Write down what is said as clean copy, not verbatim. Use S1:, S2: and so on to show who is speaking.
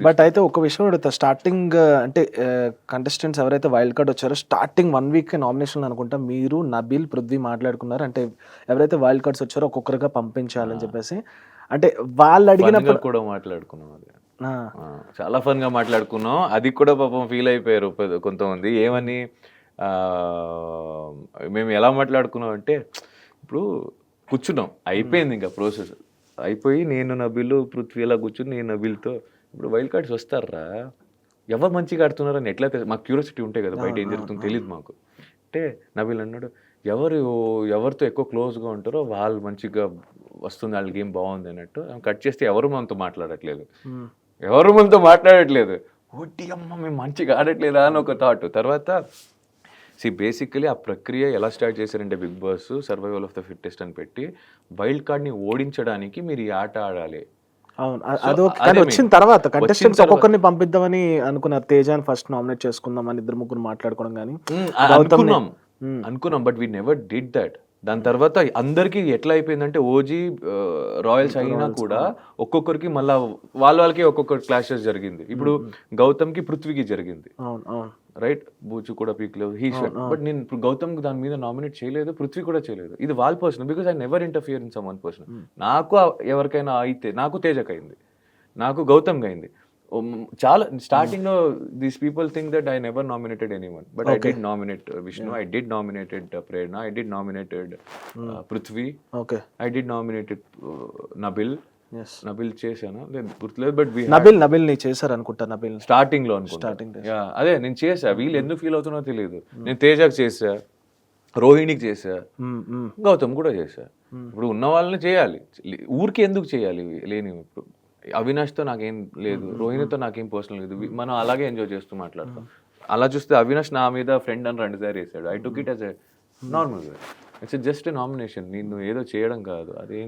S1: But అయితే ఒక విషయం అడుగుతా స్టార్టింగ్ అంటే కంటెస్టెంట్స్ ఎవరైతే వైల్డ్ కార్డ్ వచ్చారో స్టార్టింగ్ 1 వీక్ నామినేషన్ అనుకుంటా మీరు నబీల్ పృథ్వీ మాట్లాడుకున్నారు అంటే ఎవరైతే వైల్డ్ కార్డ్స్ వచ్చారో ఒక్కొక్కరుగా పంపించాలని చెప్పేసి అంటే వాళ్ళు అడిగినప్పుడు
S2: కూడా మాట్లాడుకున్నాం అది
S1: ఆ,
S2: చాలా ఫన్ గా మాట్లాడుకున్నాం. అది కూడా పాపం ఫీల్ అయిపోయారు కొంతమంది. ఏమని మేము ఎలా మాట్లాడుకున్నాం అంటే ఇప్పుడు కూర్చున్నాం అయిపోయింది ఇంకా ప్రాసెస్ అయిపోయి నేను నబీల్ పృథ్వీ ఇలా కూర్చుని నేను నబీల్తో ఇప్పుడు వైల్డ్ కార్డ్స్ వస్తారా ఎవరు మంచిగా ఆడుతున్నారని ఎట్లా మాకు క్యూరియాసిటీ ఉంటాయి కదా బయట ఏం జరుగుతుందో తెలియదు మాకు. అంటే నబీల్ అన్నాడు ఎవరితో ఎక్కువ క్లోజ్గా ఉంటారో వాళ్ళు మంచిగా వస్తుంది వాళ్ళ గేమ్ బాగుంది అన్నట్టు. కట్ చేస్తే ఎవరు మనతో మాట్లాడట్లేదు ఓటి అమ్మ మేము మంచిగా ఆడట్లేదా అని ఒక థాట్. తర్వాత బేసికలీ ఆ ప్రక్రియ ఎలా స్టార్ట్ చేశారంటే Bigg Boss survival of the fittest అని పెట్టి వైల్డ్ కార్డ్ని ఓడించడానికి మీరు ఈ ఆట ఆడాలి.
S1: అవును అది వచ్చిన తర్వాత కంటెస్టెంట్స్ ఒక్కొక్కరిని పంపిద్దామని అనుకున్నారు. తేజాని ఫస్ట్ నామినేట్ చేసుకుందాం అని ఇద్దరు ముగ్గురు మాట్లాడుకోవడం కానీ
S2: అనుకున్నాం but we never did that. దాని తర్వాత అందరికి ఎట్లా అయిపోయిందంటే ఓజీ రాయల్స్ అయినా కూడా ఒక్కొక్కరికి మళ్ళా వాళ్ళకి ఒక్కొక్కరు క్లాషెస్ జరిగింది. ఇప్పుడు గౌతమ్కి పృథ్వీకి జరిగింది రైట్. బూచు కూడా పీక్లేదు హీ షట్. బట్ నేను ఇప్పుడు గౌతమ్ దాని మీద నామినేట్ చేయలేదు, పృథ్వీ కూడా చేయలేదు. ఇది వాళ్ళ person because I never interfere in some one person. నాకు ఎవరికైనా అయితే నాకు తేజకి అయింది, నాకు గౌతమ్కి అయింది. చాలా స్టార్టింగ్ లో these people think that I never nominated anyone but I did nominate Vishnu, I did nominated Prerana, I did nominated Prithvi, I did nominated Nabil చేశాను గుర్తులేదు. బట్
S1: నబిల్ ని చేశారు అనుకుంటా. నబిల్
S2: స్టార్టింగ్ లో అదే నేను చేసా. వీళ్ళు ఎందుకు ఫీల్ అవుతున్నో తెలియదు. నేను తేజకి చేసా, రోహిణికి చేసా, గౌతమ్ కూడా చేసా. ఇప్పుడు ఉన్న వాళ్ళని చేయాలి, ఊరికి ఎందుకు చేయాలి లేని. ఇప్పుడు అవినాష్తో నాకేం లేదు, రోహిణితో నాకేం పర్సనల్ లేదు, మనం అలాగే ఎంజాయ్ చేస్తూ మాట్లాడతాం. అలా చూస్తే అవినాష్ నా మీద ఫ్రెండ్ అని 2 సార్లు వేసాడు. I took it as a normal way. It's just a nomination. నిన్ను ఏదో చేయడం కాదు. అదేం